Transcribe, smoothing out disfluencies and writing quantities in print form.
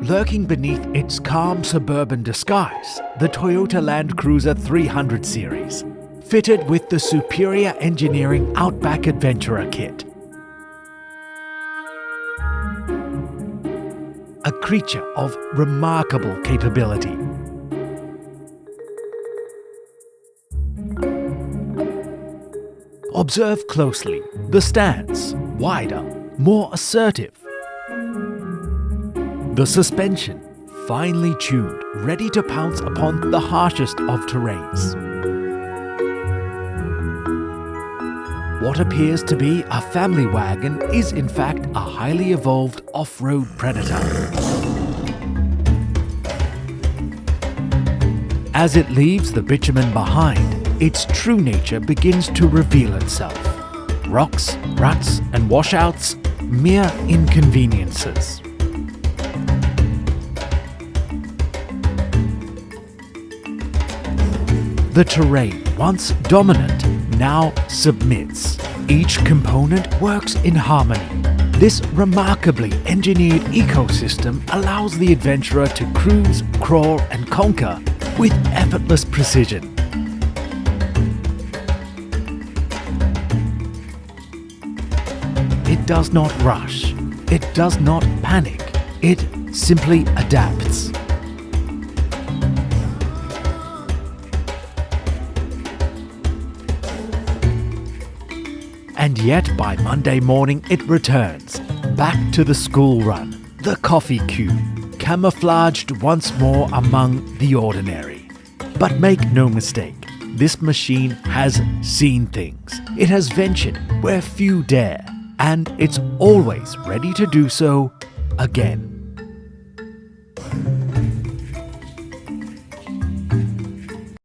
lurking beneath its calm suburban disguise, the Toyota Landcruiser 300 series, fitted with the superior engineering Outback Adventurer Kit. A creature of remarkable capability. Observe closely the stance, wider, more assertive. The suspension, finely tuned, ready to pounce upon the harshest of terrains. What appears to be a family wagon is in fact a highly evolved off-road predator. As it leaves the bitumen behind, its true nature begins to reveal itself. Rocks, ruts, and washouts, mere inconveniences. The terrain, once dominant, now submits. Each component works in harmony. This remarkably engineered ecosystem allows the adventurer to cruise, crawl, and conquer with effortless precision. It does not rush. It does not panic. It simply adapts. And yet by Monday morning it returns, back to the school run, the coffee queue, camouflaged once more among the ordinary. But make no mistake, this machine has seen things. It has ventured where few dare, and it's always ready to do so again.